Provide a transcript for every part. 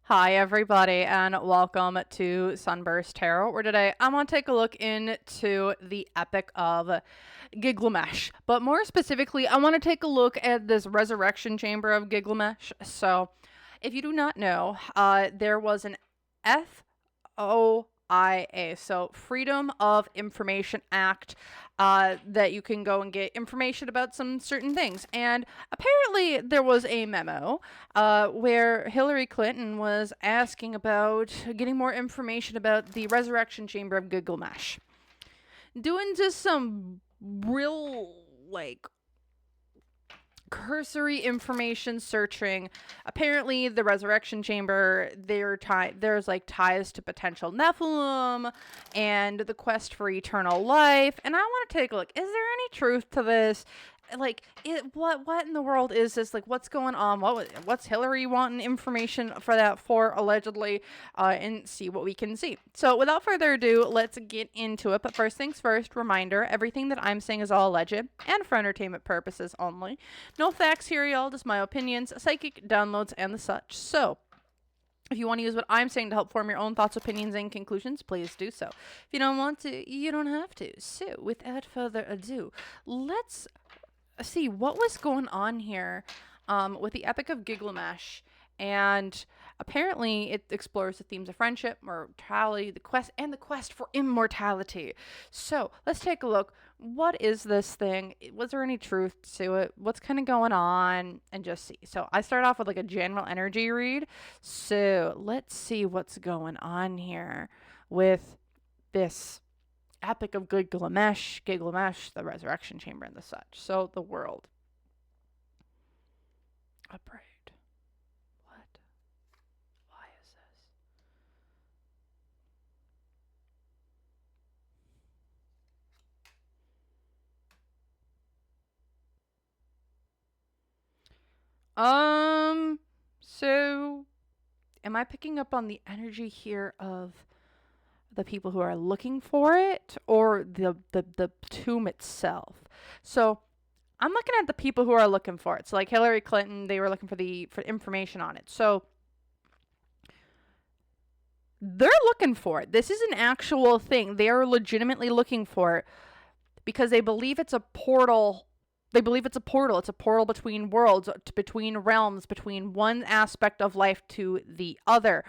Hi everybody and welcome to SunBurst Tarot, where today I'm going to take a look into the epic of Gilgamesh. But more specifically, I want to take a look at this resurrection chamber of Gilgamesh. So, if you do not know, there was an FOIA, so Freedom of Information Act, that you can go and get information about some certain things. And apparently there was a memo where Hillary Clinton was asking about getting more information about the resurrection chamber of Gilgamesh. Doing just some real, cursory information searching. Apparently, the resurrection chamber, there's ties to potential Nephilim and the quest for eternal life. And I want to take a look. Is there any truth to this? What in the world is this? What's going on? What's Hillary wanting information for that for, allegedly? And see what we can see. So without further ado, let's get into it. But first things first, reminder, everything that I'm saying is all alleged and for entertainment purposes only. No facts here, y'all, just my opinions, psychic downloads, and the such. So if you want to use what I'm saying to help form your own thoughts, opinions, and conclusions, please do so. If you don't want to, you don't have to. So without further ado, let's see what was going on here with the Epic of Gilgamesh. And apparently it explores the themes of friendship, mortality, the quest for immortality. So let's take a look. What is this thing? Was there any truth to it? What's kind of going on? And just see. So I start off with a general energy read. So let's see what's going on here with this Epic of Gilgamesh, the resurrection chamber, and the such. So the world. Upright. What? Why is this? So am I picking up on the energy here of the people who are looking for it, or the tomb itself? So I'm looking at the people who are looking for it. So like Hillary Clinton, they were looking for information on it. So they're looking for it. This is an actual thing. They are legitimately looking for it because they believe it's a portal. They believe it's a portal. It's a portal between worlds, between realms, between one aspect of life to the other.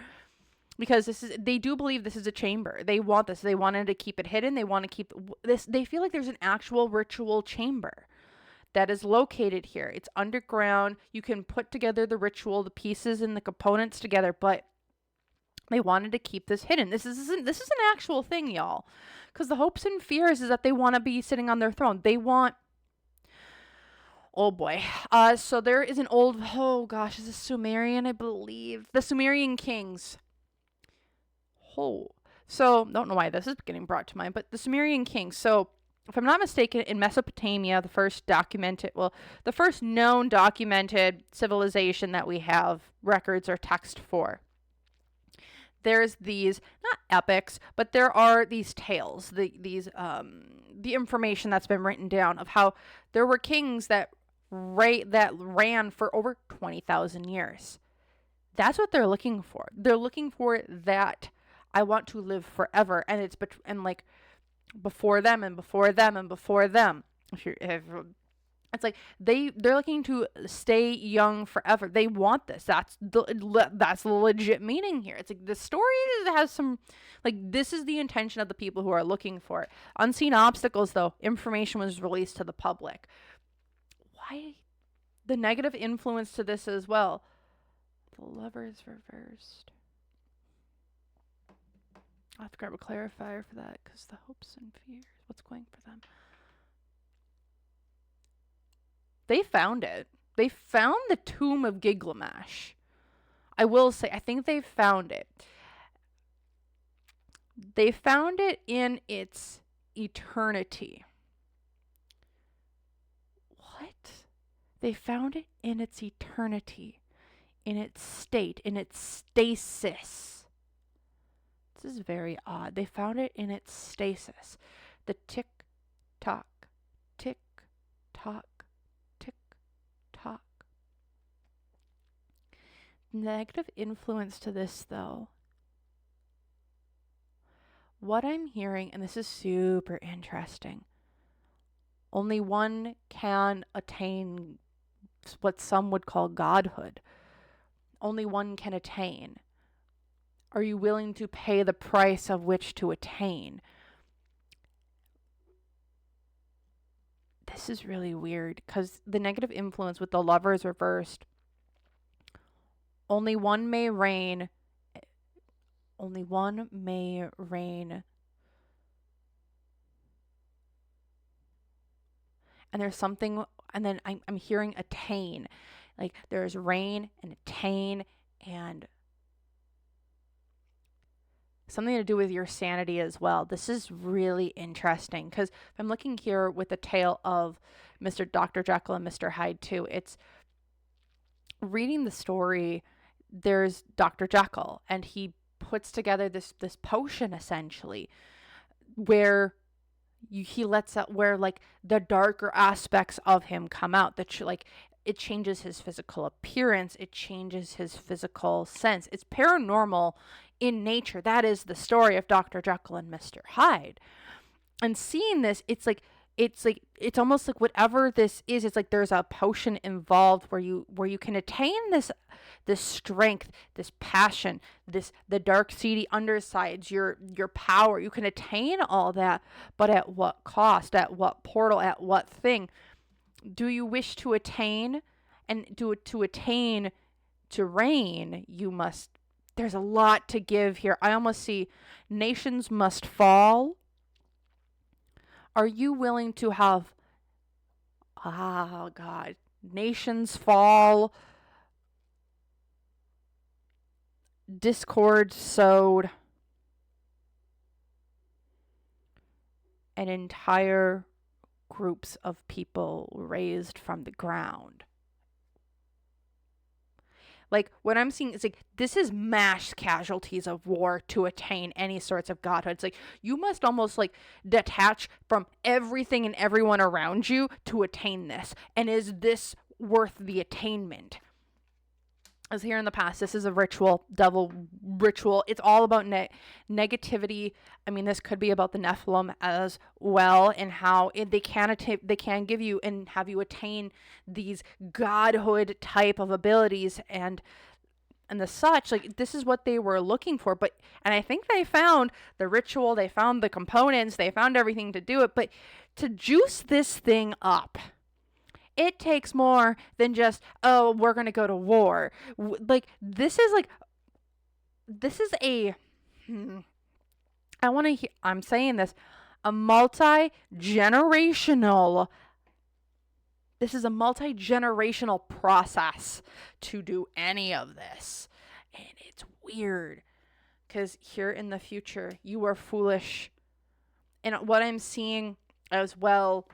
Because they do believe this is a chamber. They want this. They wanted to keep it hidden. They want to keep this. They feel like there's an actual ritual chamber that is located here. It's underground. You can put together the ritual, the pieces and the components together, but they wanted to keep this hidden. This is an actual thing, y'all. Because the hopes and fears is that they want to be sitting on their throne. They want... Oh boy. So there is an old... Oh gosh, is this Sumerian, I believe? The Sumerian kings. Oh. So, don't know why this is getting brought to mind, but the Sumerian kings. So, if I'm not mistaken, in Mesopotamia, the first known documented civilization that we have records or text for, there's these, not epics, but there are these tales, the information that's been written down of how there were kings that ran for over 20,000 years. That's what they're looking for. They're looking for that I want to live forever, and it's before them and before them and before them. It's like they're looking to stay young forever. They want this. That's the legit meaning here. It's like the story has some, this is the intention of the people who are looking for it. Unseen obstacles, though. Information was released to the public. Why the negative influence to this as well? The Lovers reversed. I'll have to grab a clarifier for that, because the hopes and fears, what's going for them? They found it. They found the tomb of Gilgamesh. I will say, I think they found it. They found it in its eternity. What? They found it in its eternity, in its state, in its stasis. This is very odd. They found it in its stasis. The tick-tock, tick-tock, tick-tock. Negative influence to this, though. What I'm hearing, and this is super interesting, only one can attain what some would call godhood. Only one can attain. Are you willing to pay the price of which to attain? This is really weird because the negative influence with the Lovers reversed, only one may reign. Only one may reign. And there's something, and then I'm hearing attain. Like there's reign and attain and something to do with your sanity as well. This is really interesting because if I'm looking here with the tale of Dr. Jekyll and Mr. Hyde too, it's reading the story. There's Dr. Jekyll and he puts together this potion essentially where he lets out where like the darker aspects of him come out, that like it changes his physical appearance, it changes his physical sense. It's paranormal in nature. That is the story of Dr. Jekyll and Mr. Hyde. And seeing this, it's almost like whatever this is, it's like there's a potion involved where you can attain this strength, this passion, the dark seedy undersides, your power. You can attain all that, but at what cost? At what portal? At what thing? Do you wish to attain? And to attain to reign, you must. There's a lot to give here. I almost see nations must fall. Are you willing to have, nations fall, discord sowed, and entire groups of people raised from the ground? Like, what I'm seeing is like, this is mass casualties of war to attain any sorts of godhood. It's like, you must almost like detach from everything and everyone around you to attain this. And is this worth the attainment? As here in the past, this is a ritual, devil ritual. It's all about negativity. I mean, this could be about the Nephilim as well, and how they can give you and have you attain these godhood type of abilities and the such. Like, this is what they were looking for. And I think they found the ritual, they found the components, they found everything to do it. But to juice this thing up, it takes more than just, oh, we're going to go to war. This is I'm saying this, a multi-generational, this is a multi-generational process to do any of this. And it's weird because here in the future, you are foolish. And what I'm seeing as well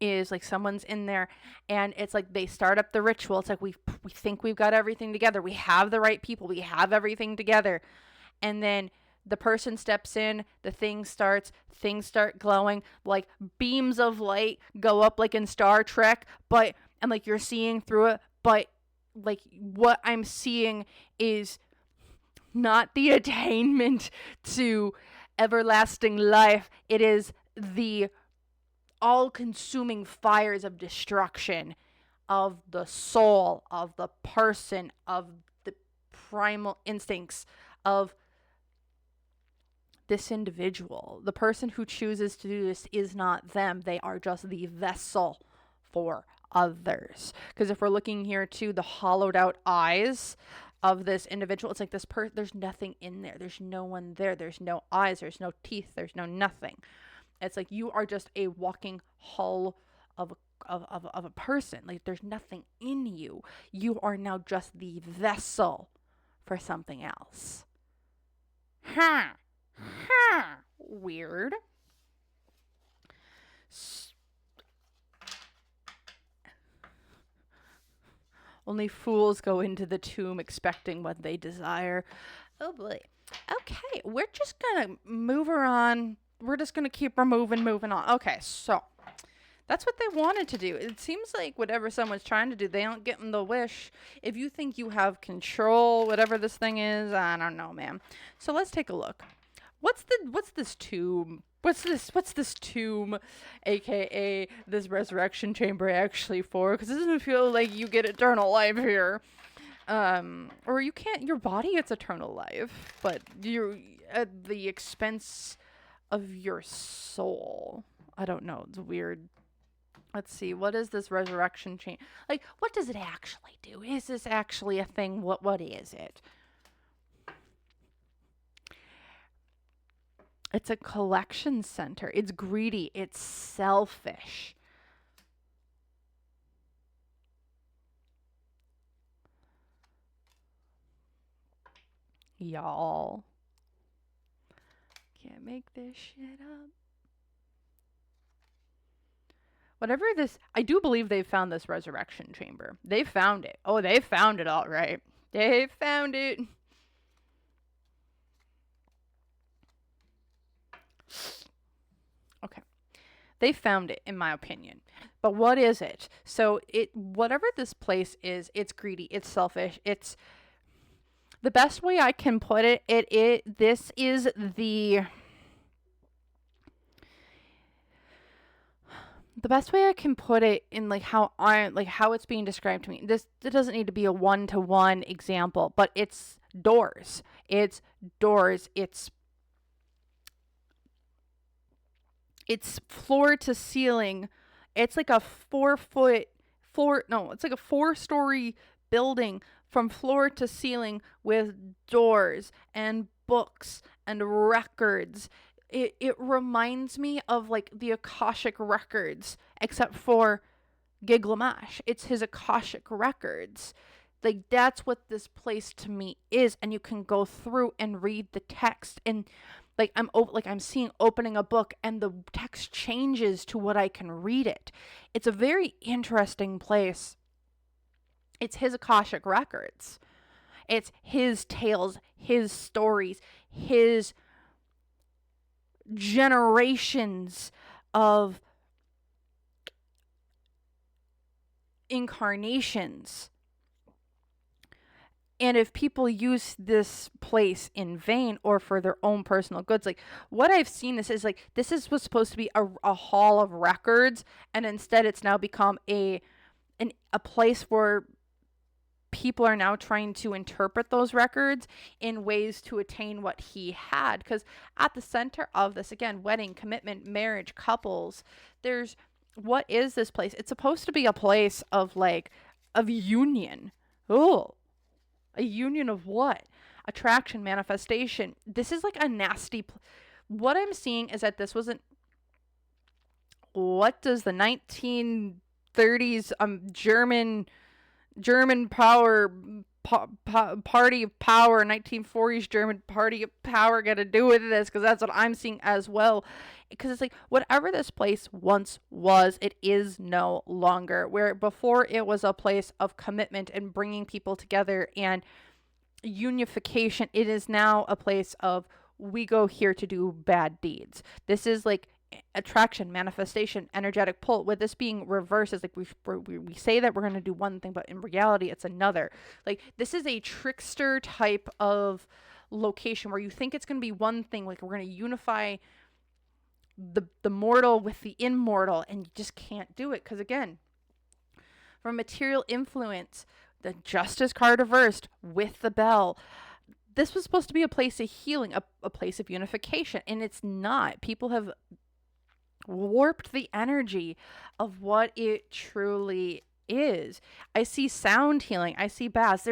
is like someone's in there and it's like they start up the ritual. It's like we think we've got everything together. We have the right people. We have everything together. And then the person steps in, the thing starts, things start glowing, like beams of light go up like in Star Trek, and like you're seeing through it, but like what I'm seeing is not the attainment to everlasting life. It is the all-consuming fires of destruction of the soul, of the person, of the primal instincts of this individual. The person who chooses to do this is not them. They are just the vessel for others. Because if we're looking here to the hollowed out eyes of this individual, it's like there's nothing in there. There's no one there. There's no eyes. There's no teeth. There's no nothing. It's like you are just a walking hull of a person. Like there's nothing in you. You are now just the vessel for something else. Weird. Only fools go into the tomb expecting what they desire. Oh boy. Okay, we're just gonna move her on. We're just going to keep her moving on. Okay, so That's what they wanted to do. It seems like whatever someone's trying to do, they don't get them the wish. If you think you have control, whatever this thing is, I don't know, man. So let's take a look. What's this tomb? What's this tomb, aka this resurrection chamber, actually for? Because it doesn't feel like you get eternal life here. Or you can't. Your body gets eternal life, but you're at the expense of your soul. I don't know. It's weird. Let's see. What is this resurrection chamber? Like, what does it actually do? Is this actually a thing? What is it? It's a collection center. It's greedy. It's selfish. Y'all. Can't make this shit up. Whatever this, I do believe they've found this resurrection chamber. They found it. Oh, they found it all right. They found it. Okay. They found it, in my opinion. But what is it? So whatever this place is, it's greedy, it's selfish, it's the best way I can put it, this is the best way I can put it in how it's being described to me. It doesn't need to be a one-to-one example, but it's doors. It's doors. It's floor to ceiling. It's like a 4-foot floor. No, it's like a 4-story building from floor to ceiling with doors and books and records. It reminds me of like the Akashic records, except for Gilgamesh. It's his Akashic records. Like, that's what this place to me is, and you can go through and read the text, and I'm seeing opening a book and the text changes to what I can read it. It's a very interesting place. It's his Akashic records. It's his tales, his stories, his generations of incarnations. And if people use this place in vain or for their own personal goods, like what I've seen, this was supposed to be a hall of records, and instead it's now become a place where people are now trying to interpret those records in ways to attain what he had. Because at the center of this, again, wedding, commitment, marriage, couples, what is this place? It's supposed to be a place of union. Oh, a union of what? Attraction, manifestation. This is like a nasty what I'm seeing is that this wasn't, what does the 1930s German power party of power, 1940s German party of power got to do with this? Because that's what I'm seeing as well. Because it's like, whatever this place once was, it is no longer. Where before it was a place of commitment and bringing people together and unification, it is now a place of, we go here to do bad deeds. This is like attraction, manifestation, energetic pull. With this being reversed, is like we say that we're going to do one thing, but in reality it's another. Like, this is a trickster type of location where you think it's going to be one thing, like we're going to unify the mortal with the immortal, and you just can't do it. Because again, from material influence, the justice card reversed with the bell, this was supposed to be a place of healing, a place of unification, and it's not. People have warped the energy of what it truly is. I see sound healing. I see baths.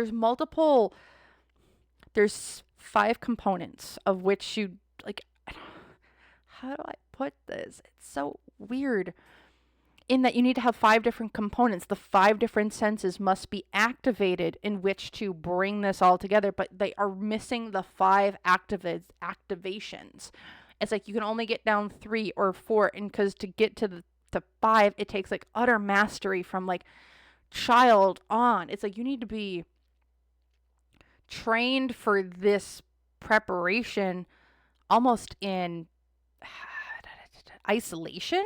There's 5 components of which you, like, how do I put this? It's so weird. In that you need to have 5 different components. The 5 different senses must be activated in which to bring this all together, but they are missing the 5 activations. It's like you can only get down 3 or 4, and because to get to 5, it takes like utter mastery from like child on. It's like you need to be trained for this preparation almost in isolation.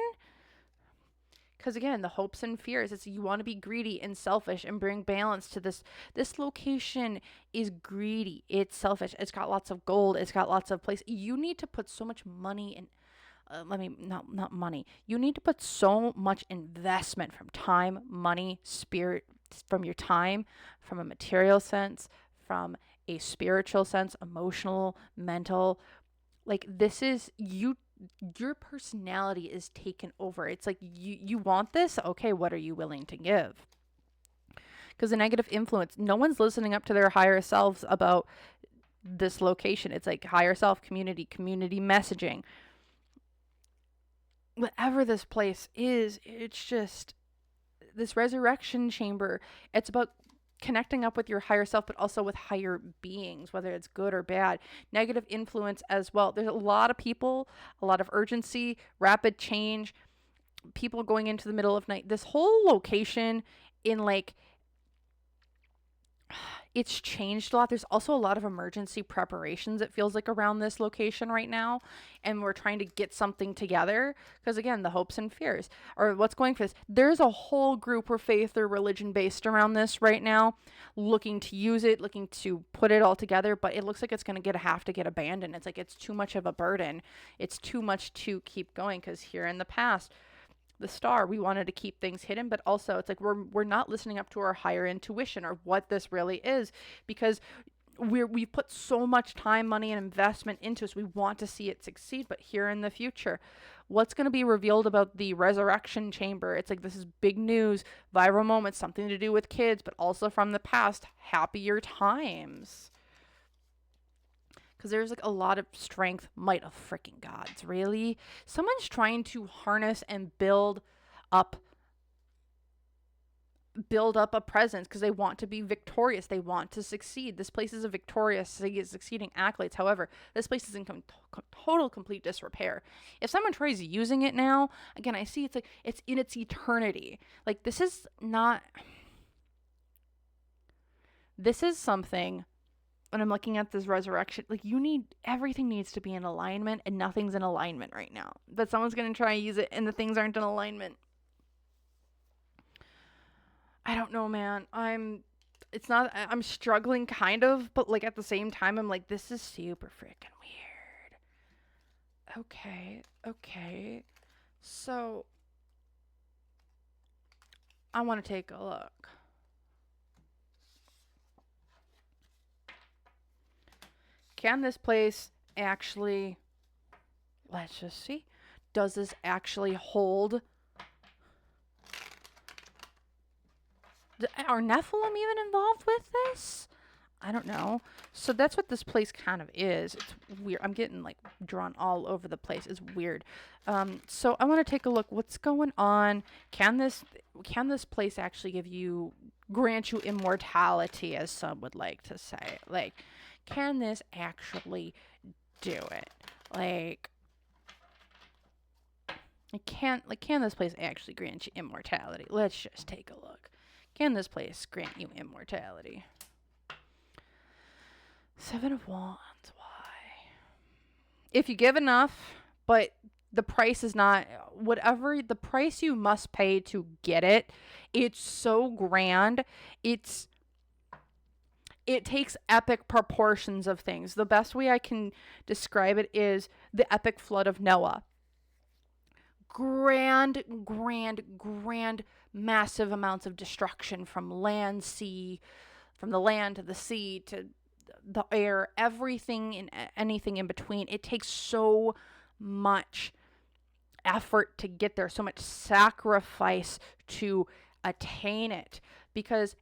Because again, the hopes and fears, it's you want to be greedy and selfish and bring balance to this. This location is greedy. It's selfish. It's got lots of gold. It's got lots of place. You need to put so much money in. Not money. You need to put so much investment from time, money, spirit, from your time, from a material sense, from a spiritual sense, emotional, mental. Like this is you, your personality is taken over. It's like you want this, okay, what are you willing to give? Because the negative influence, no one's listening up to their higher selves about this location. It's like higher self, community messaging, whatever this place is. It's just this resurrection chamber. It's about connecting up with your higher self, but also with higher beings, whether it's good or bad. Negative influence as well. There's a lot of people, a lot of urgency, rapid change, people going into the middle of night. This whole location in like, it's changed a lot. There's also a lot of emergency preparations, it feels like, around this location right now. And we're trying to get something together. Because again, the hopes and fears, or what's going for this. There's a whole group or faith or religion based around this right now, looking to use it, looking to put it all together. But it looks like it's going to have to get abandoned. It's like it's too much of a burden. It's too much to keep going. Because here in the past, the star, we wanted to keep things hidden, but also it's like we're not listening up to our higher intuition or what this really is, because we've put so much time, money, and investment into this. We want to see it succeed. But here in the future, what's going to be revealed about the resurrection chamber? It's like this is big news, viral moments, something to do with kids, but also from the past, happier times. Because there's like a lot of strength, might of freaking gods, really. Someone's trying to harness and build up a presence because they want to be victorious. They want to succeed. This place is a victorious, succeeding accolades. However, this place is in total, complete disrepair. If someone tries using it now, again, I see it's like it's in its eternity. Like this is something. When I'm looking at this resurrection, like everything needs to be in alignment, and nothing's in alignment right now. But someone's going to try and use it and the things aren't in alignment. I don't know, man. I'm struggling kind of, but like at the same time, I'm like, this is super freaking weird. Okay. So I want to take a look. Can this place actually, let's just see, does this actually hold? Are Nephilim even involved with this? I don't know. So that's what this place kind of is. It's weird. I'm getting like drawn all over the place. It's weird. So I want to take a look. What's going on? Can this place actually grant you immortality, as some would like to say? Like, can this actually do it? Can this place actually grant you immortality? Let's just take a look. Can this place grant you immortality? 7 of Wands. Why? If you give enough, but the price is not whatever the price you must pay to get it. It's so grand. It takes epic proportions of things. The best way I can describe it is the epic flood of Noah. Grand, massive amounts of destruction from the land to the sea to the air, everything and anything in between. It takes so much effort to get there, so much sacrifice to attain it,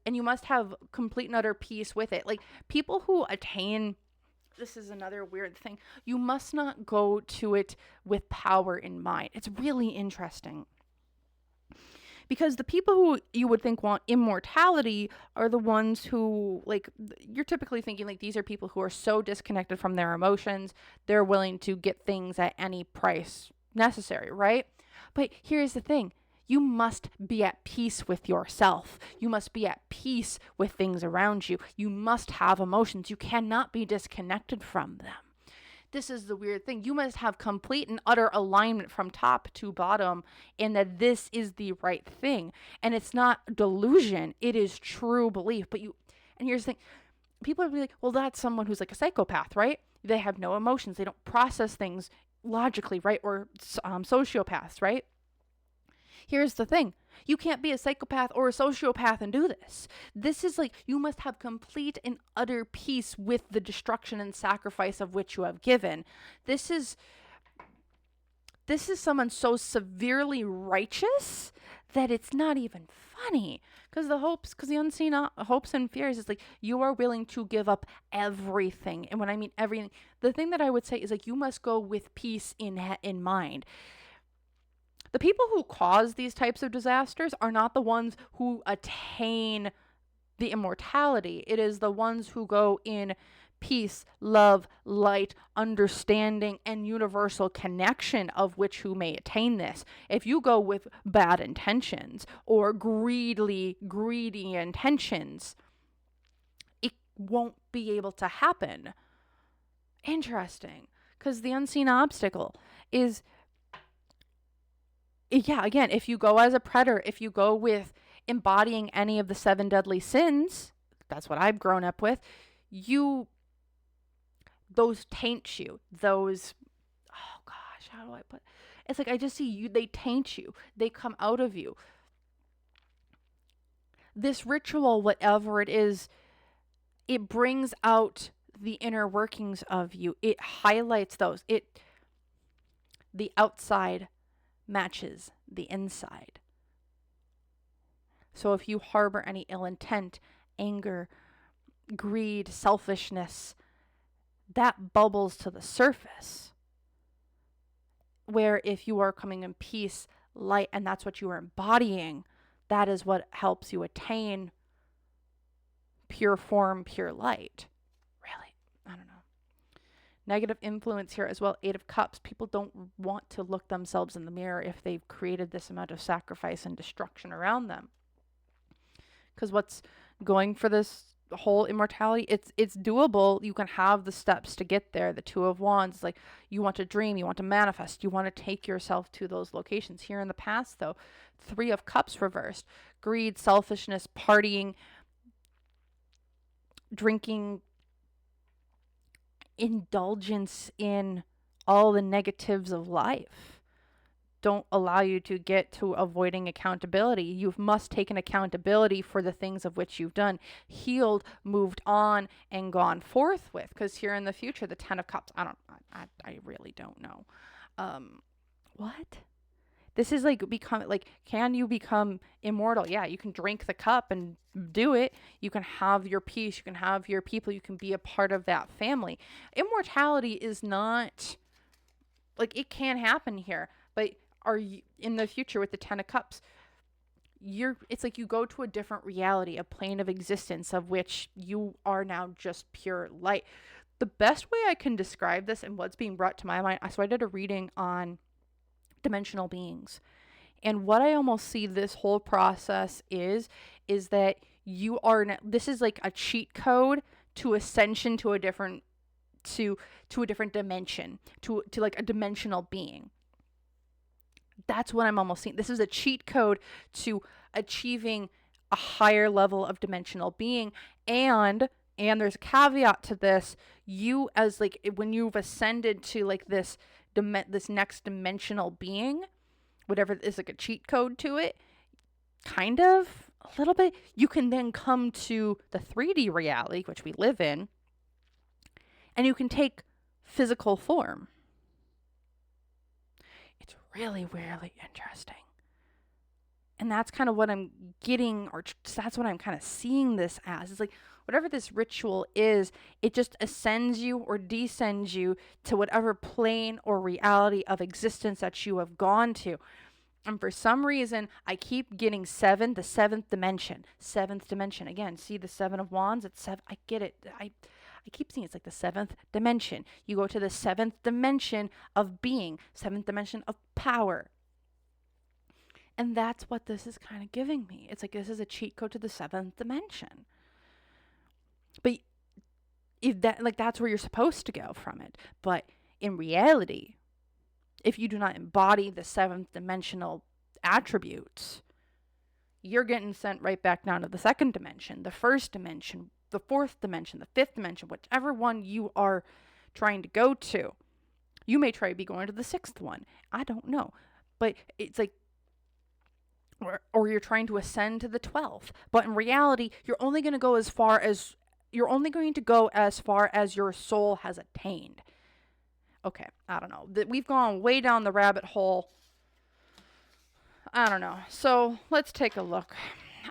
and you must have complete and utter peace with it. Like, people who attain, this is another weird thing, you must not go to it with power in mind. It's really interesting, because the people who you would think want immortality are the ones who, like, you're typically thinking like these are people who are so disconnected from their emotions, they're willing to get things at any price necessary, right? But here's the thing. You must be at peace with yourself. You must be at peace with things around you. You must have emotions. You cannot be disconnected from them. This is the weird thing. You must have complete and utter alignment from top to bottom in that this is the right thing. And it's not delusion, it is true belief. And here's the thing, people are like, well, that's someone who's like a psychopath, right? They have no emotions, they don't process things logically, right? Or sociopaths, right? Here's the thing. You can't be a psychopath or a sociopath and do this. This is like, you must have complete and utter peace with the destruction and sacrifice of which you have given. This is someone so severely righteous that it's not even funny. Because the unseen hopes and fears is like, you are willing to give up everything. And when I mean everything, the thing that I would say is like, you must go with peace in mind. The people who cause these types of disasters are not the ones who attain the immortality. It is the ones who go in peace, love, light, understanding, and universal connection of which who may attain this. If you go with bad intentions or greedy intentions, it won't be able to happen. Interesting. Because the unseen obstacle is, yeah, again, if you go as a predator, if you go with embodying any of the 7 deadly sins, that's what I've grown up with, those taint you. Those, oh gosh, how do I put, it's like, I just see you, they taint you. They come out of you. This ritual, whatever it is, it brings out the inner workings of you. It highlights those. The outside matches the inside. So if you harbor any ill intent, anger, greed, selfishness, that bubbles to the surface. Where if you are coming in peace, light, and that's what you are embodying, that is what helps you attain pure form, pure light. Really, I don't know. Negative influence here as well. 8 of Cups. People don't want to look themselves in the mirror if they've created this amount of sacrifice and destruction around them. Because what's going for this whole immortality, it's doable. You can have the steps to get there. The 2 of Wands, like, you want to dream, you want to manifest, you want to take yourself to those locations. Here in the past, though, 3 of Cups reversed. Greed, selfishness, partying, drinking, indulgence in all the negatives of life don't allow you to get to avoiding accountability. You must take an accountability for the things of which you've done, healed, moved on, and gone forth with. Because here in the future, the 10 of Cups, I really don't know. What? This is like, can you become immortal? Yeah, you can drink the cup and do it. You can have your peace. You can have your people. You can be a part of that family. Immortality is not, like, it can happen here, but are you in the future with the 10 of Cups? It's like you go to a different reality, a plane of existence of which you are now just pure light. The best way I can describe this and what's being brought to my mind, so I did a reading on dimensional beings. And what I almost see this whole process is that you are, this is like a cheat code to ascension to a different, to a different dimension, to like a dimensional being. That's what I'm almost seeing. This is a cheat code to achieving a higher level of dimensional being. And there's a caveat to this. You, as like, when you've ascended to like this next dimensional being, whatever is like a cheat code to it, kind of a little bit, you can then come to the 3D reality, which we live in, and you can take physical form. It's really, really interesting. And that's kind of what I'm getting, or that's what I'm kind of seeing this as. It's like, whatever this ritual is, it just ascends you or descends you to whatever plane or reality of existence that you have gone to. And for some reason, I keep getting the 7th dimension. 7th dimension. Again, see the 7 of Wands? It's 7. I get it. I keep seeing it's like the 7th dimension. You go to the 7th dimension of being, 7th dimension of power. And that's what this is kind of giving me. It's like, this is a cheat code to the 7th dimension. But if that, like, that's where you're supposed to go from it. But In reality, if you do not embody the seventh dimensional attributes, you're getting sent right back down to the second dimension, the first dimension, the fourth dimension, the fifth dimension, whichever one you are trying to go to. You may try to be going to the sixth one. I don't know. But it's like, or you're trying to ascend to the 12th. But in reality, you're only going to go as far as your soul has attained. Okay, I don't know. We've gone way down the rabbit hole. I don't know. So let's take a look.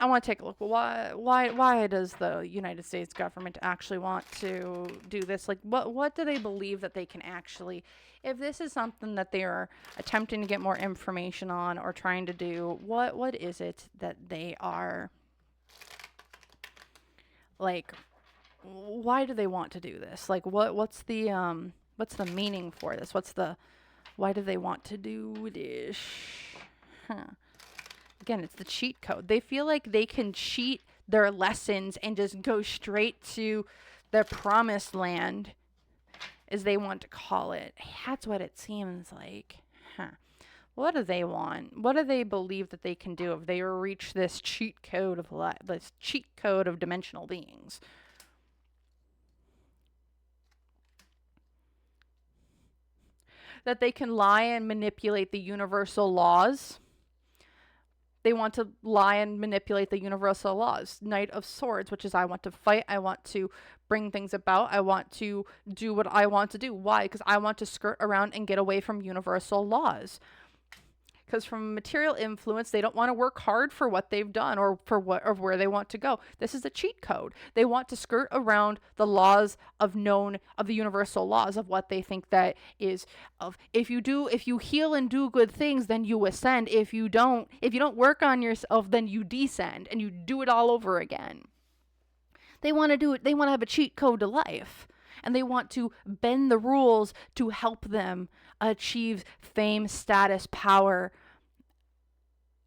I want to take a look. Well, why does the United States government actually want to do this? Like, what do they believe that they can actually, if this is something that they are attempting to get more information on or trying to do, what is it that they are, like, why do they want to do this? Like, what's the meaning for this? Why do they want to do this? Huh. Again, it's the cheat code. They feel like they can cheat their lessons and just go straight to the promised land, as they want to call it. That's what it seems like. Huh. What do they want? What do they believe that they can do if they reach this cheat code of dimensional beings? That they can lie and manipulate the universal laws. They want to lie and manipulate the universal laws. Knight of Swords, which is I want to fight. I want to bring things about. I want to do what I want to do. Why? Because I want to skirt around and get away from universal laws. Because from material influence, they don't want to work hard for what they've done or where they want to go. This is a cheat code. They want to skirt around the laws of the universal laws of what they think that is of. If you heal and do good things, then you ascend. If you don't work on yourself, then you descend and you do it all over again. They want to do it. They want to have a cheat code to life. And they want to bend the rules to help them achieve fame, status, power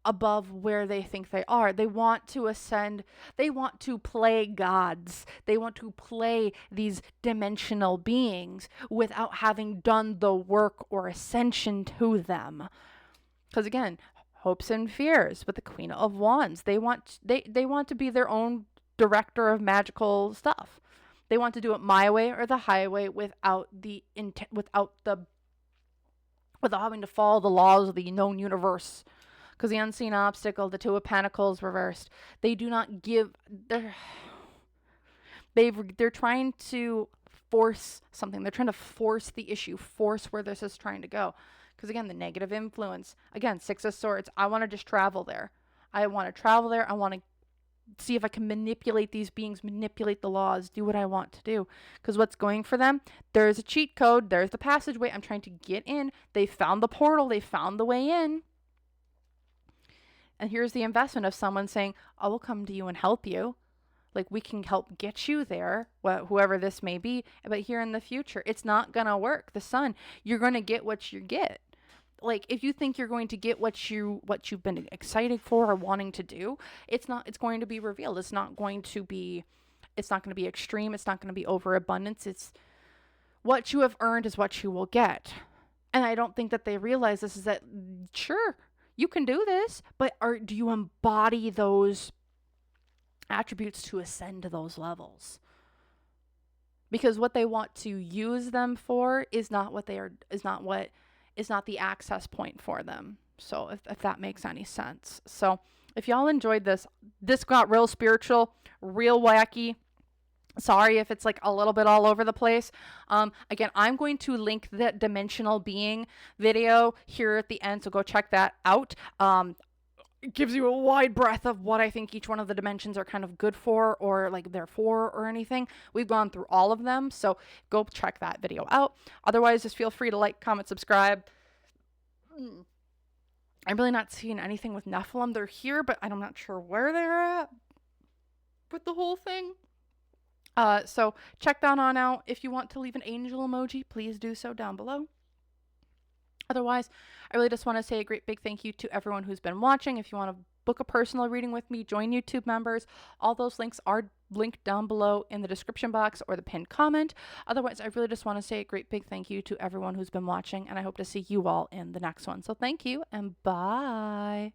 above where they think they are. They want to ascend. They want to play gods. They want to play these dimensional beings without having done the work or ascension to them. Because again, hopes and fears with the Queen of Wands. They want to be their own director of magical stuff. They want to do it my way or the highway without having to follow the laws of the known universe. Because the unseen obstacle, the Two of Pentacles reversed, they do not give. They're trying to force something. They're trying to force the issue, force where this is trying to go. Because again, the negative influence. Again, Six of Swords. I want to just travel there. I want to travel there. I want to see if I can manipulate these beings, manipulate the laws, do what I want to do. Because what's going for them? There's a cheat code. There's the passageway. I'm trying to get in. They found the portal. They found the way in. And here's the investment of someone saying, I will come to you and help you. Like, we can help get you there, whoever this may be. But here in the future, it's not going to work. The Sun, you're going to get what you get. Like, if you think you're going to get what you've been excited for or wanting to do, it's going to be revealed. It's not going to be extreme. It's not going to be overabundance. It's what you have earned is what you will get. And I don't think that they realize this is that, sure, you can do this, but do you embody those attributes to ascend to those levels? Because what they want to use them for is not the access point for them. So if that makes any sense. So if y'all enjoyed this got real spiritual, real wacky. Sorry if it's like a little bit all over the place. Again, I'm going to link the dimensional being video here at the end, so go check that out. It gives you a wide breadth of what I think each one of the dimensions are kind of good for, or like they're for, or anything. We've gone through all of them, so go check that video out. Otherwise, just feel free to like, comment, subscribe. I'm really not seeing anything with Nephilim. They're here, but I'm not sure where they're at with the whole thing. So check that on out. If you want to leave an angel emoji, please do so down below. Otherwise, I really just want to say a great big thank you to everyone who's been watching. If you want to book a personal reading with me, join YouTube members. All those links are link down below in the description box or the pinned comment. Otherwise, I really just want to say a great big thank you to everyone who's been watching, and I hope to see you all in the next one. So thank you, and bye.